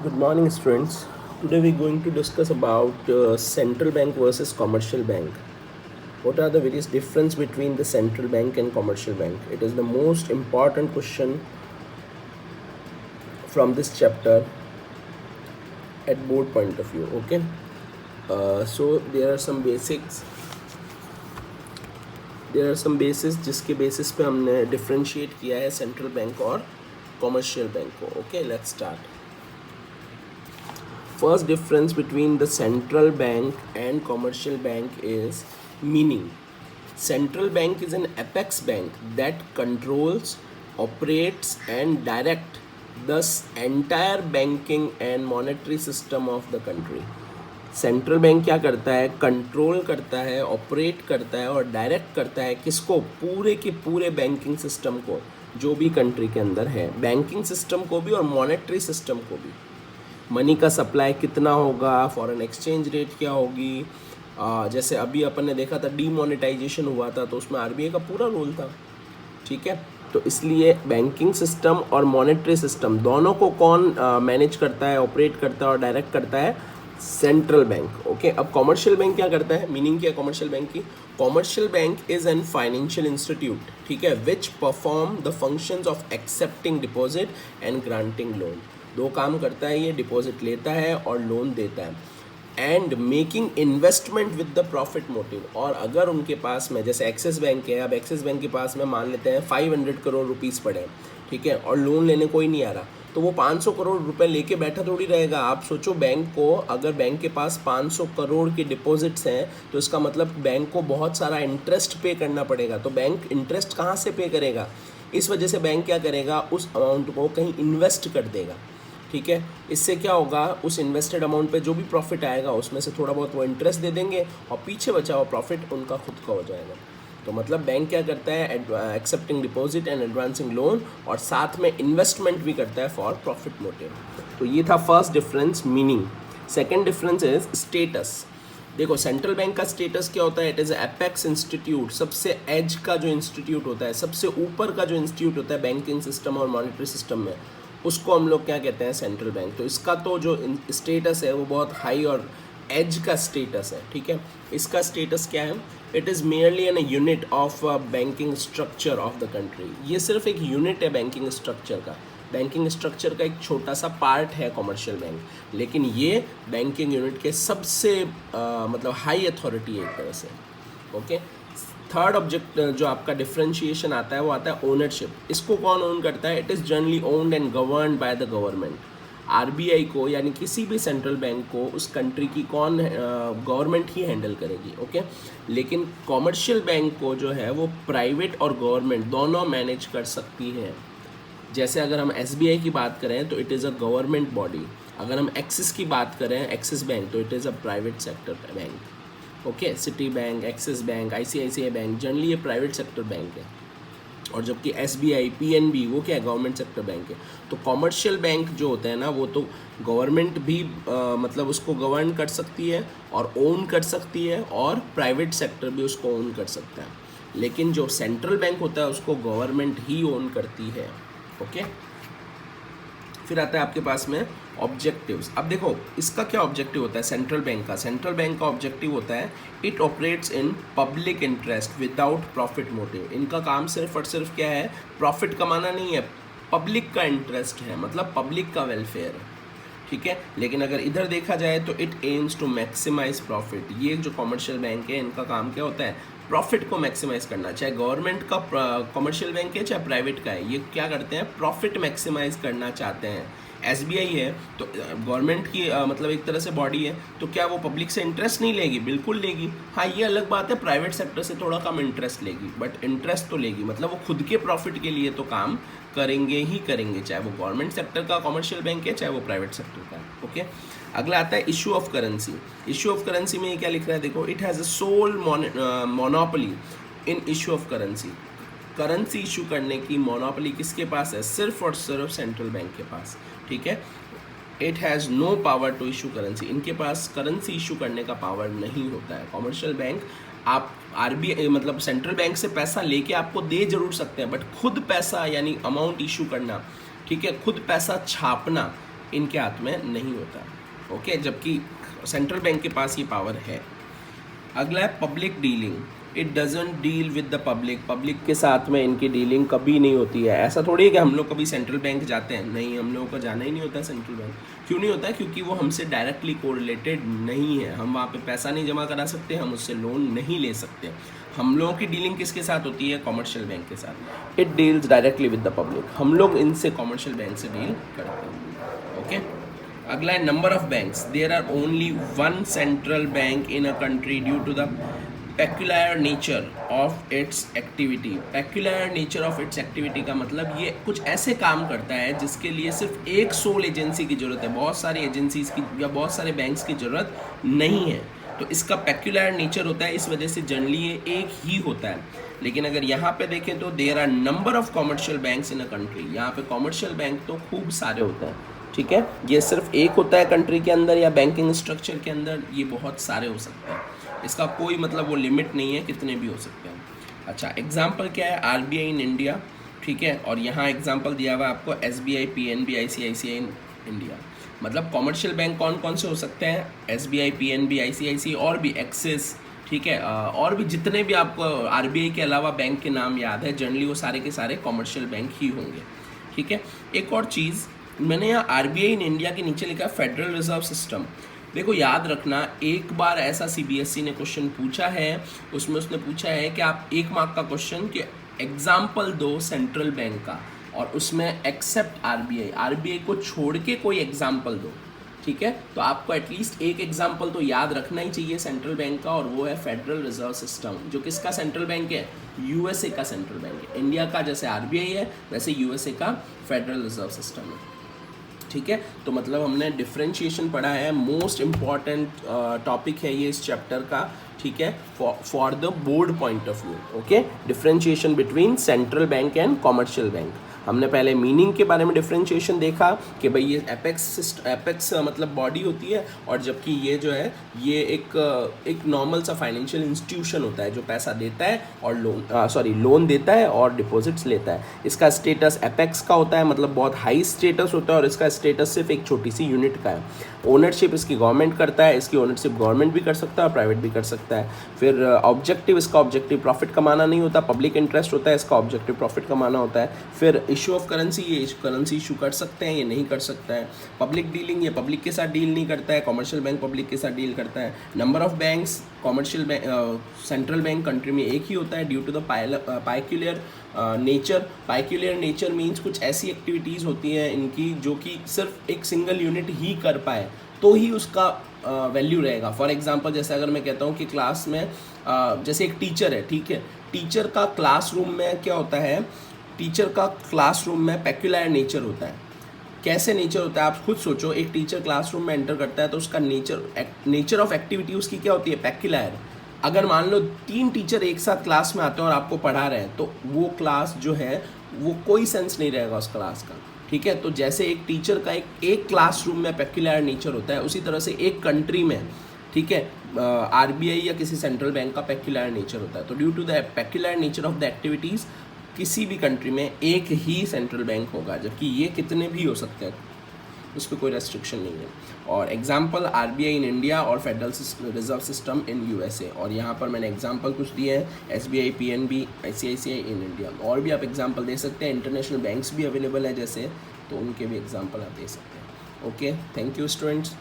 Good morning, students. Today we're going to discuss about central bank versus commercial bank. What are the various difference between the central bank and commercial bank? It is the most important question from this chapter at board point of view. Okay. So there are some basics. There are some basis जिसके basis पे हमने differentiate किया है central bank और commercial bank को. Okay, let's start. First difference between the central bank and commercial bank is meaning. Central bank is an apex bank that controls, operates and direct the entire banking and monetary system of the country. Central bank क्या करता है? Control करता है, operate करता है और direct करता है किसको? पूरे के पूरे बैंकिंग सिस्टम को, जो भी कंट्री के अंदर है, बैंकिंग सिस्टम को भी और मॉनेटरी सिस्टम को भी. मनी का सप्लाई कितना होगा, फॉरेन एक्सचेंज रेट क्या होगी. जैसे अभी अपन ने देखा था डीमोनेटाइजेशन हुआ था, तो उसमें आरबीआई का पूरा रोल था. ठीक है, तो इसलिए बैंकिंग सिस्टम और मॉनेटरी सिस्टम दोनों को कौन मैनेज करता है, ऑपरेट करता है और डायरेक्ट करता है? Central bank. ओके, अब कॉमर्शियल बैंक क्या करता है? मीनिंग क्या है कॉमर्शियल बैंक की? Commercial bank is an financial institute, ठीक है, which perform the functions of accepting deposit and granting loan. दो काम करता है ये, डिपॉजिट लेता है और लोन देता है. And making investment with the profit motive. और अगर उनके पास में, जैसे एक्सिस बैंक है, अब एक्सिस बैंक के पास में मान लेते हैं 500 करोड़ रुपीज़ पड़े, ठीक है, और लोन लेने कोई नहीं आ रहा, तो वो 500 करोड़ रुपए लेके बैठा थोड़ी रहेगा. आप सोचो, बैंक को अगर बैंक के पास 500 करोड़ के डिपॉजिट्स हैं, तो इसका मतलब बैंक को बहुत सारा इंटरेस्ट पे करना पड़ेगा. तो बैंक इंटरेस्ट कहाँ से पे करेगा? इस वजह से बैंक क्या करेगा? उस अमाउंट को कहीं इन्वेस्ट कर देगा. ठीक है, इससे क्या होगा? उस इन्वेस्टेड अमाउंट पे जो भी प्रॉफिट आएगा उसमें से थोड़ा बहुत वो इंटरेस्ट दे देंगे और पीछे बचा हुआ प्रॉफिट उनका खुद का हो जाएगा. तो मतलब बैंक क्या करता है? Accepting deposit and advancing loan, और साथ में इन्वेस्टमेंट भी करता है फॉर प्रॉफिट मोटिव. तो ये था first difference, meaning. Second difference is status. देखो, सेंट्रल बैंक का स्टेटस क्या होता है? It is apex institute. सबसे एज का जो इंस्टीट्यूट होता है, सबसे ऊपर का जो इंस्टीट्यूट होता है बैंकिंग सिस्टम और मॉनेटरी सिस्टम में, उसको हम लोग क्या कहते हैं? Central bank. तो इसका तो जो स्टेटस है वो बहुत हाई और एज का स्टेटस है. ठीक है, इसका स्टेटस क्या है? It is merely N unit of banking structure of the country. ये सिर्फ एक यूनिट है बैंकिंग स्ट्रक्चर का. बैंकिंग स्ट्रक्चर का एक छोटा सा पार्ट है कॉमर्शियल बैंक, लेकिन ये बैंकिंग यूनिट के सबसे मतलब हाई अथॉरिटी है एक तरह से. ओके, थर्ड ऑब्जेक्ट जो आपका डिफ्रेंशिएशन आता है वो आता है ओनरशिप. इसको कौन ओन करता है? It is generally owned and governed by the government. RBI को, यानी किसी भी सेंट्रल बैंक को, उस कंट्री की कौन गवर्नमेंट ही हैंडल करेगी. ओके, लेकिन कॉमर्शियल बैंक को जो है वो प्राइवेट और गवर्नमेंट दोनों मैनेज कर सकती है. जैसे अगर हम एसबीआई की बात करें तो it is a government body. अगर हम एक्सिस की बात करें, एक्सिस बैंक, तो it is a private sector bank. Okay, city bank, axis bank, ICICI bank, generally ये प्राइवेट सेक्टर बैंक है. और जबकि एसबीआई, पीएनबी, वो क्या है? गवर्नमेंट सेक्टर बैंक है. तो कॉमर्शियल बैंक जो होते हैं ना, वो तो गवर्नमेंट भी मतलब उसको गवर्न कर सकती है और ओन कर सकती है, और प्राइवेट सेक्टर भी उसको ओन कर सकता है. लेकिन जो सेंट्रल बैंक होता है उसको गवर्नमेंट ही ओन करती है. ओके, फिर आता है आपके पास में ऑब्जेक्टिव्स. अब देखो, इसका क्या ऑब्जेक्टिव होता है सेंट्रल बैंक का? सेंट्रल बैंक का ऑब्जेक्टिव होता है it operates in public interest without profit motive. इनका काम सिर्फ और सिर्फ क्या है? प्रॉफिट कमाना नहीं है, पब्लिक का इंटरेस्ट है, मतलब पब्लिक का वेलफेयर. ठीक है, लेकिन अगर इधर देखा जाए तो it aims to maximise profit. ये जो कॉमर्शियल बैंक है, इनका काम क्या होता है? प्रॉफिट को मैक्सिमाइज करना. चाहे गवर्नमेंट का कॉमर्शियल बैंक है, चाहे प्राइवेट का है, ये क्या करते हैं? प्रॉफिट मैक्सिमाइज करना चाहते हैं. एसबीआई है तो गवर्नमेंट की मतलब एक तरह से बॉडी है, तो क्या वो पब्लिक से इंटरेस्ट नहीं लेगी? बिल्कुल लेगी. हाँ, ये अलग बात है, प्राइवेट सेक्टर से थोड़ा कम इंटरेस्ट लेगी, बट इंटरेस्ट तो लेगी. मतलब वो खुद के प्रॉफिट के लिए तो काम करेंगे ही करेंगे, चाहे वो गवर्नमेंट सेक्टर का कॉमर्शियल बैंक है, चाहे वो प्राइवेट सेक्टर का. ओके, अगला आता है issue of currency. Issue of currency में ये क्या लिख रहा है? देखो, it has a sole monopoly in issue of currency. Currency issue करने की मोनोपोली किसके पास है? सिर्फ और सिर्फ सेंट्रल बैंक के पास. ठीक है, it has no power to issue currency. इनके पास करेंसी इशू करने का पावर नहीं होता है. कॉमर्शियल बैंक, आप आरबीआई मतलब सेंट्रल बैंक से पैसा लेके आपको दे जरूर सकते हैं, बट खुद पैसा यानी अमाउंट इशू करना, ठीक है, खुद पैसा छापना, इनके हाथ में नहीं होता, ओके, जबकि सेंट्रल बैंक के पास ये पावर है। अगला है public dealing, it doesn't deal with the public, public के साथ में इनकी डीलिंग कभी नहीं होती है। ऐसा थोड़ी है कि हम लोग कभी सेंट्रल बैंक जाते हैं, नहीं, हम लोगों को जाना ही नहीं होता सेंट्रल बैंक। क्यों नहीं होता है? क्योंकि वो हमसे डायरेक्टली कोरिलेटेड नहीं है, हम वहाँ पे पैसा नहीं जमा करा सकते, हम उससे लोन नहीं ले सकते। हम लोगों की डीलिंग किसके साथ होती है? कॉमर्शियल बैंक के साथ। It deals directly with the public, हम लोग इनसे कॉमर्शियल बैंक से डील करते हैं, ओके। अगला है number of banks, there are only one central bank in a country due to the peculiar nature of its activity. Peculiar nature of its activity का मतलब ये कुछ ऐसे काम करता है जिसके लिए सिर्फ एक सोल एजेंसी की ज़रूरत है, बहुत सारी एजेंसीज की या बहुत सारे बैंक्स की ज़रूरत नहीं है। तो इसका पेक्युलर नेचर होता है, इस वजह से जनरली ये एक ही होता है। लेकिन अगर यहाँ पे देखें तो there are number of commercial banks in a country, यहाँ पे कॉमर्शियल बैंक तो खूब सारे होते हैं, ठीक है। ये सिर्फ एक होता है कंट्री के अंदर या बैंकिंग स्ट्रक्चर के अंदर, ये बहुत सारे हो सकते हैं, इसका कोई मतलब वो लिमिट नहीं है, कितने भी हो सकते हैं। अच्छा, एग्जाम्पल क्या है? आरबीआई इन इंडिया, ठीक है, और यहाँ एग्जाम्पल दिया हुआ है आपको SBI, PNB, ICICI in India. मतलब कॉमर्शियल बैंक कौन कौन से हो सकते हैं? एसबीआई, पीएनबी, आईसीआईसीआई और भी एक्सिस, ठीक है, और भी जितने भी आपको आरबीआई के अलावा बैंक के नाम याद है, जनरली वो सारे के सारे कॉमर्शियल बैंक ही होंगे, ठीक है। एक और चीज़, मैंने यहाँ आरबीआई इन इंडिया के नीचे लिखा है फेडरल रिजर्व सिस्टम। देखो याद रखना, एक बार ऐसा सीबीएसई ने क्वेश्चन पूछा है, उसमें उसने पूछा है कि आप 1 मार्क का क्वेश्चन कि एग्जाम्पल दो सेंट्रल बैंक का, और उसमें एक्सेप्ट आरबीआई, आरबीआई को छोड़ के कोई एग्जाम्पल दो, ठीक है। तो आपको एटलीस्ट एक एग्जाम्पल तो याद रखना ही चाहिए सेंट्रल बैंक का, और वो है फेडरल रिजर्व सिस्टम, जो किसका सेंट्रल बैंक है? यूएसए का सेंट्रल बैंक है। इंडिया का जैसे आरबीआई है, वैसे यूएसए का फेडरल रिजर्व सिस्टम है, ठीक है। तो मतलब हमने डिफरेंशिएशन पढ़ा है, मोस्ट इम्पॉर्टेंट टॉपिक है ये इस चैप्टर का, ठीक है, for the board point of view, okay. Differentiation between central bank and commercial bank. हमने पहले मीनिंग के बारे में डिफरेंशिएशन देखा कि भाई ये एपेक्स मतलब बॉडी होती है, और जबकि ये जो है ये एक नॉर्मल सा फाइनेंशियल इंस्टीट्यूशन होता है जो पैसा देता है और लोन देता है और डिपॉजिट्स लेता है। इसका स्टेटस एपेक्स का होता है, मतलब बहुत हाई स्टेटस होता है, और इसका स्टेटस सिर्फ एक छोटी सी यूनिट का है। ओनरशिप इसकी गवर्नमेंट करता है, इसकी ओनरशिप गवर्नमेंट भी कर सकता है और प्राइवेट भी कर सकता है। फिर ऑब्जेक्टिव, इसका ऑब्जेक्टिव प्रॉफिट कमाना नहीं होता, पब्लिक इंटरेस्ट होता है, इसका ऑब्जेक्टिव प्रॉफिट कमाना होता है। फिर इशू ऑफ करेंसी, ये करेंसी इशू कर सकते हैं, ये नहीं कर सकता है। पब्लिक डीलिंग, ये पब्लिक के साथ डील नहीं करता है, कॉमर्शियल बैंक पब्लिक के साथ डील करता है। Number of banks, commercial bank central bank country में एक ही होता है due to the peculiar nature. Peculiar nature means कुछ ऐसी एक्टिविटीज़ होती हैं इनकी जो कि सिर्फ एक सिंगल यूनिट ही कर पाए तो ही उसका वैल्यू रहेगा। फॉर एग्जांपल, जैसे अगर मैं कहता हूँ कि क्लास में जैसे एक टीचर है, ठीक है, टीचर का क्लासरूम में क्या होता है? टीचर का क्लासरूम में पेक्युलर नेचर होता है। कैसे नेचर होता है आप खुद सोचो। एक टीचर क्लासरूम में एंटर करता है तो उसका नेचर ऑफ एक्टिविटी उसकी क्या होती है? पेक्युलर। अगर मान लो 3 टीचर एक साथ क्लास में आते हैं और आपको पढ़ा रहे हैं तो वो क्लास जो है वो कोई सेंस नहीं रहेगा उस क्लास का, ठीक है। तो जैसे एक टीचर का एक क्लासरूम में पेक्युलर नेचर होता है, उसी तरह से एक कंट्री में, ठीक है, आरबीआई या किसी सेंट्रल बैंक का पेक्युलर नेचर होता है। तो due to the peculiar nature of the activities किसी भी कंट्री में एक ही सेंट्रल बैंक होगा, जबकि ये कितने भी हो सकते हैं, उस पर कोई रेस्ट्रिक्शन नहीं है। और एग्जांपल आरबीआई इन इंडिया और federal reserve system in USA. और यहाँ पर मैंने एग्जांपल कुछ दिए हैं, SBI, PNB, ICICI in India. और भी आप एग्जांपल दे सकते हैं, इंटरनेशनल बैंक्स भी अवेलेबल है जैसे, तो उनके भी एग्जांपल आप दे सकते हैं। Okay, thank you students.